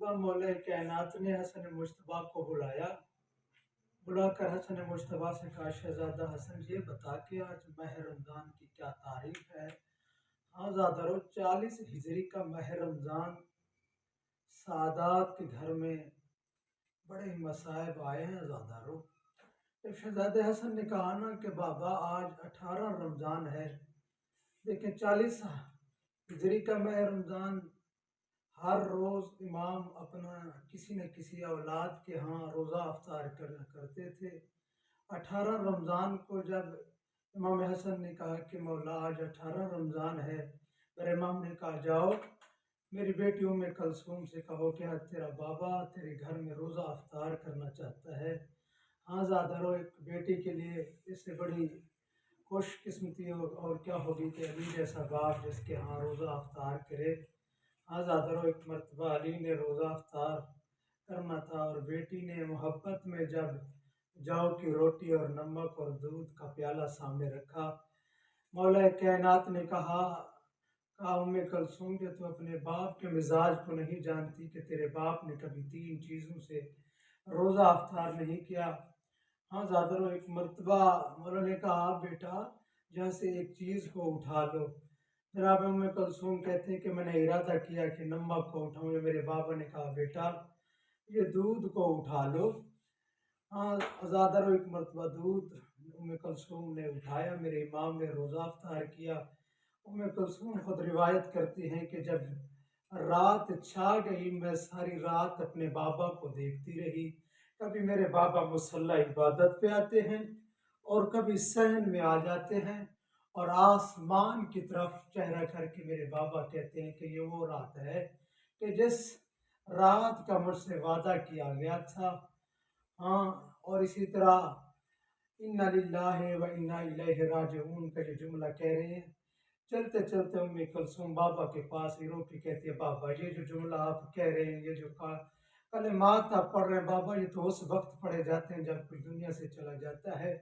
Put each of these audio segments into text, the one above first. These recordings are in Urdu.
مرتبہ مولا کائنات نے حسن مجتبیٰ کو بلا کر حسن مجتبیٰ سے کہا، شہزادہ حسن یہ بتا کہ آج ماہ رمضان کی کیا تاریخ ہے؟ ہاں زادرو، 40 ہجری کا ماہ رمضان سعادات کے گھر میں بڑے ہی مصائب آئے ہیں زادرو۔ جب شہزادے حسن نے کہا نا کہ بابا آج 18 رمضان ہے، لیکن 40 ہجری کا ماہ رمضان ہر روز امام اپنا کسی نہ کسی اولاد کے ہاں روزہ افطار کرتے تھے۔ 18 رمضان کو جب امام حسن نے کہا کہ مولا آج 18 رمضان ہے، میرے امام نے کہا جاؤ میری بیٹی ام کلثوم سے کہو کہ آج تیرا بابا تیرے گھر میں روزہ افطار کرنا چاہتا ہے۔ ہاں زادرو، ایک بیٹی کے لیے اس سے بڑی خوش قسمتی اور کیا ہوگی کہ علی جیسا باپ جس کے ہاں روزہ افطار کرے۔ ہاں زادرو، ایک مرتبہ علی نے روزہ افطار کرنا تھا اور بیٹی نے محبت میں جب جو کی روٹی اور نمک اور دودھ کا پیالہ سامنے رکھا، مولا کائنات نے کہا ام کلثوم کہ تو اپنے باپ کے مزاج کو نہیں جانتی کہ تیرے باپ نے کبھی 3 چیزوں سے روزہ افطار نہیں کیا۔ ہاں زادرو، ایک مرتبہ مولا نے کہا بیٹا جہاں سے ایک چیز کو اٹھا لو۔ جناب ام کلثوم کہتے ہیں کہ میں نے ارادہ کیا کہ نمک کو اٹھاؤں، میرے بابا نے کہا بیٹا یہ دودھ کو اٹھا لو۔ ہاں زادرو، ایک مرتبہ دودھ ام کلثوم نے اٹھایا، میرے امام نے روزہ افطار کیا۔ ام کلثوم خود روایت کرتی ہیں کہ جب رات چھا گئی میں ساری رات اپنے بابا کو دیکھتی رہی، کبھی میرے بابا مصلی عبادت پہ آتے ہیں اور کبھی صحن میں آ جاتے ہیں اور آسمان کی طرف چہرہ کر کے میرے بابا کہتے ہیں کہ یہ وہ رات ہے کہ جس رات کا مجھ سے وعدہ کیا گیا تھا۔ ہاں، اور اسی طرح اِنَّا لِلَّهِ وَإِنَّا إِلَيْهِ راجعون کا یہ جملہ کہہ رہے ہیں۔ چلتے چلتے ام کلثوم بابا کے پاس رو کے کہتی ہے بابا یہ جو جملہ آپ کہہ رہے ہیں، یہ جو کلمات آپ پڑھ رہے ہیں بابا، یہ تو اس وقت پڑھے جاتے ہیں جب کوئی دنیا سے چلا جاتا ہے۔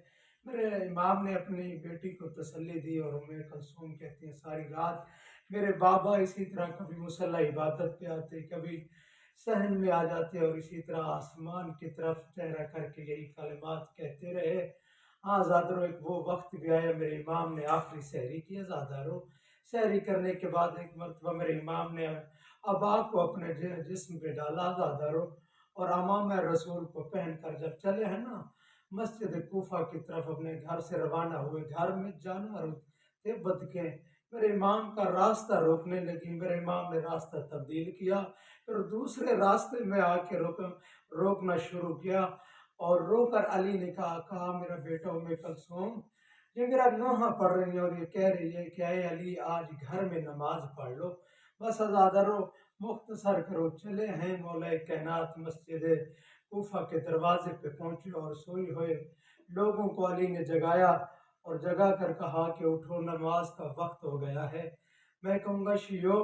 میرے امام نے اپنی بیٹی کو تسلی دی اور ام کلثوم کہتی ہیں ساری رات میرے بابا اسی طرح کبھی مصلی عبادت پہ آتے، کبھی صحن میں آ جاتے اور اسی طرح آسمان کی طرف چہرہ کر کے یہی کلمات کہتے رہے۔ ہاں زادرو، ایک وہ وقت بھی آیا میرے امام نے آخری سحری کیا زادرو۔ سحری کرنے کے بعد ایک مرتبہ میرے امام نے ابا کو اپنے جسم پہ ڈالا زادرو اور امام رسول کو پہن کر جب چلے ہیں نا مسجد کوفہ کی طرف اپنے گھر سے روانہ ہوئے، گھر میں جانور تھے بدکیں، میرے امام کا راستہ روکنے لگی، میرے امام نے راستہ تبدیل کیا، پھر دوسرے راستے میں آ کے روکنا شروع کیا اور رو کر علی نے کہا میرا بیٹا ام کلثوم یہ میرا نوحہ پڑھ رہی ہے اور یہ کہہ رہی ہے کہ اے علی آج گھر میں نماز پڑھ لو۔ بس زادرو، مختصر کرو، چلے ہیں مولا کائنات مسجد کوفہ کے دروازے پہ پہنچے اور سوئے ہوئے لوگوں کو علی نے جگایا اور جگا کر کہا کہ اٹھو نماز کا وقت ہو گیا ہے۔ میں کہوں گا شیو،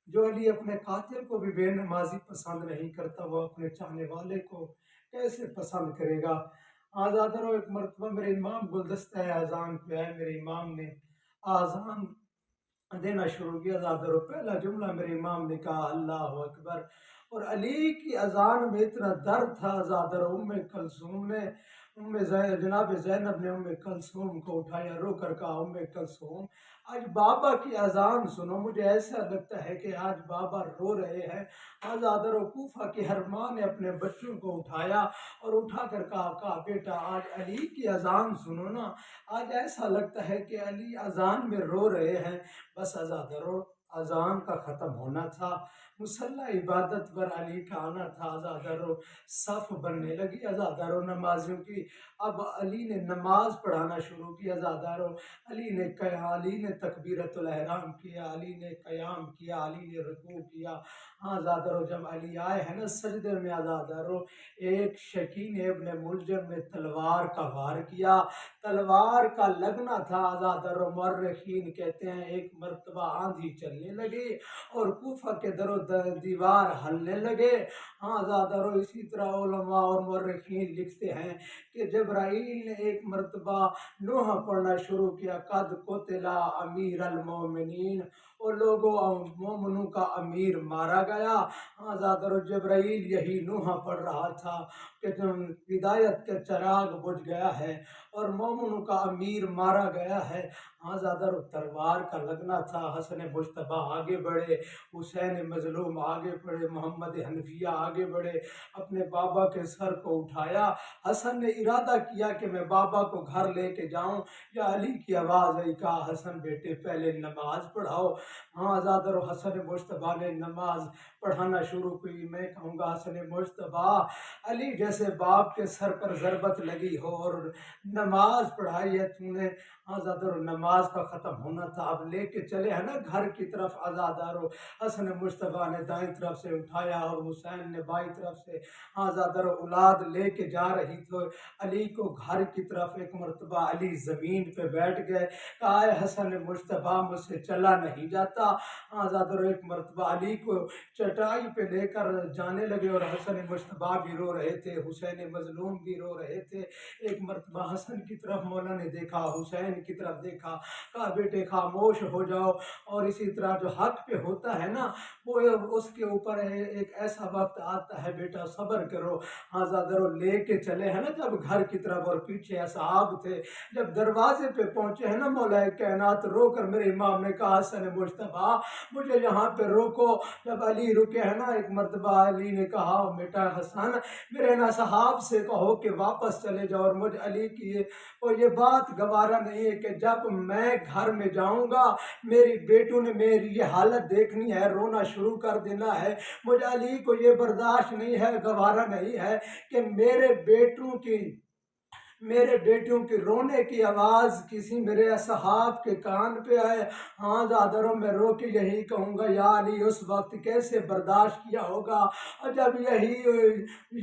جو علی اپنے قاتل کو بھی بے نمازی پسند نہیں کرتا وہ اپنے چاہنے والے کو کیسے پسند کرے گا؟ زادرو، ایک مرتبہ میرے امام گلدستہ اذان پہ آئے، میرے امام نے آذان دینا شروع کیا زادرو، پہلا جملہ میرے امام نے کہا اللہ اکبر، اور علی کی اذان میں اتنا درد تھا زادرو، کلثوم نے جناب زینب نے ام کلثوم کو اٹھایا، رو کر کہا ام کلثوم آج بابا کی اذان سنو، مجھے ایسا لگتا ہے کہ آج بابا رو رہے ہیں۔ زادرو، کوفہ کی ہر ماں نے اپنے بچوں کو اٹھایا اور اٹھا کر کہا بیٹا آج علی کی اذان سنو نا، آج ایسا لگتا ہے کہ علی اذان میں رو رہے ہیں۔ بس زادرو، اذان کا ختم ہونا تھا، مصلی عبادت پر علی کا آنا تھا زادرو، صف بننے لگی زادرو نمازیوں کی، اب علی نے نماز پڑھانا شروع کیا زادرو، علی نے تکبیرۃ الاحرام کیا، علی نے قیام کیا، علی نے رکوع کیا۔ ہاں زادرو، جب علی آئے ہیں نا سجدے میں زادرو، ایک شکین ابن ملجم نے تلوار کا وار کیا، تلوار کا لگنا تھا زادرو، مورخین کہتے ہیں ایک مرتبہ آندھی چلنے لگی اور کوفہ کے در و دیوار ہلنے لگے۔ ہاں زادرو، اسی طرح علماء اور مورخین لکھتے ہیں کہ جبرائیل نے ایک مرتبہ نوحہ پڑھنا شروع کیا، قد قتل امیر المومنین وہ لوگوں مومنوں کا امیر مارا گیا۔ حضرت جبرائیل یہی نوحہ پڑھ رہا تھا کہ ہدایت کے چراغ بجھ گیا ہے اور مومنوں کا امیر مارا گیا ہے۔ حضرت تلوار کا لگنا تھا، حسن مجتبیٰ آگے بڑھے، حسین مظلوم آگے بڑھے، محمد حنفیہ آگے بڑھے، اپنے بابا کے سر کو اٹھایا۔ حسن نے ارادہ کیا کہ میں بابا کو گھر لے کے جاؤں، یا علی کی آواز آئی، کہا حسن بیٹے پہلے نماز پڑھاؤ۔ حضرت حسن مجتبیٰ نے نماز پڑھانا شروع کی۔ میں کہوں گا حسن مجتبیٰ، علی جیسے باپ کے سر پر ضربت لگی ہو اور نماز پڑھائی ہے تو نے۔ حضرت نماز کا ختم ہونا تھا، اب لے کے چلے ہیں نا گھر کی طرف عزادارو۔ حسن مجتبیٰ نے دائیں طرف سے اٹھایا اور حسین نے بائیں طرف سے۔ عزادارو اولاد لے کے جا رہی تو علی کو گھر کی طرف، ایک مرتبہ علی زمین پہ بیٹھ گئے، کہا اے حسن مجتبیٰ مجھ سے چلا نہیں جاتا۔ عزادارو ایک مرتبہ علی کو چٹائی پہ لے کر جانے لگے اور حسن مجتبیٰ بھی رو رہے تھے، حسین مظلوم بھی رو رہے تھے۔ ایک مرتبہ حسن کی طرف مولا نے دیکھا، حسین کی طرف دیکھا، کہا بیٹے خاموش ہو جاؤ۔ اور اسی طرح جو حق پہ ہوتا ہے نا، وہ اس کے اوپر ایک ایسا وقت آتا ہے بیٹا صبر کرو۔ حضرت لے کے چلے ہیں نا جب گھر کی طرف، اور پیچھے اصحاب تھے، جب دروازے پہ پہنچے ہیں نا مولا کائنات رو کر میرے امام نے کہا حسن مجتبیٰ مجھے یہاں پہ روکو۔ جب علی رکے ہیں نا، ایک مرتبہ علی نے کہا بیٹا حسن میرے ان اصحاب سے کہو کہ واپس چلے جاؤ، اور مجھ علی کی یہ بات گوارا نہیں ہے کہ جب میں گھر میں جاؤں گا میری بیٹوں نے میری یہ حالت دیکھنی ہے، رونا شروع کر دینا ہے۔ مجھ علی کو یہ برداشت نہیں ہے، گوارا نہیں ہے کہ میرے بیٹوں کی رونے کی آواز کسی میرے اصحاب کے کان پہ آئے۔ زادروں میں رو کے یہی کہوں گا یا علی اس وقت کیسے برداشت کیا ہوگا، اور جب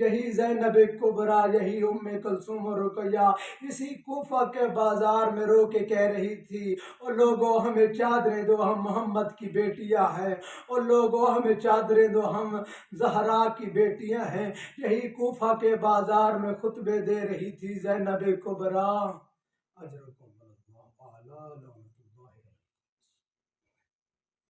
یہی زینب کبریٰ، یہی ام کلثوم و رقیہ اسی کوفہ کے بازار میں رو کے کہہ رہی تھی اور لوگوں ہمیں چادریں دو ہم محمد کی بیٹیاں ہیں، اور لوگوں ہمیں چادریں دو ہم زہرا کی بیٹیاں ہیں۔ یہی کوفہ کے بازار میں خطبے دے رہی تھی زینب کبریٰ۔ اجرکم اللہ اعلیٰ۔